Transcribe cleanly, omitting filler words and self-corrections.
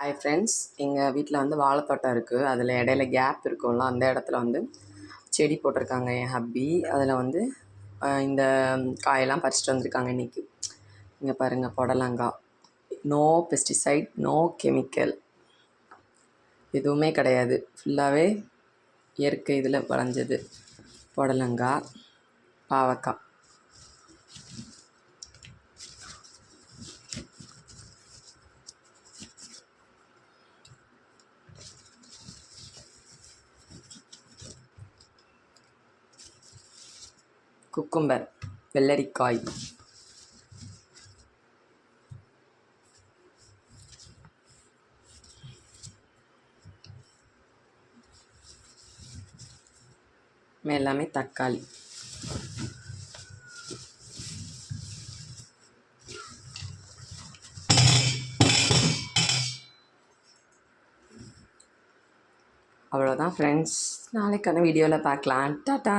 Hi friends, எங்கள் வீட்டில் வந்து வாழைத்தோட்டம் இருக்குது. அதில் இடையில கேப் இருக்கும்ல, அந்த இடத்துல வந்து செடி போட்டிருக்காங்க என் ஹப்பி. அதில் வந்து இந்த காயெல்லாம் பறிச்சிட்டு வந்திருக்காங்க இன்றைக்கி. இங்கே பாருங்கள், புடலங்காய். நோ பெஸ்டிசைட், நோ கெமிக்கல், எதுவுமே கிடையாது. ஃபுல்லாகவே இயற்கை இதில் விளைஞ்சது. புடலங்காய், பாவக்காய். குக்கும்பர், வெள்ளரிக்காய். எல்லாமே தக்காளி. அவ்வளோதான் ஃப்ரெண்ட்ஸ், நாளைக்கான வீடியோவில் பார்க்கலாம். டாட்டா.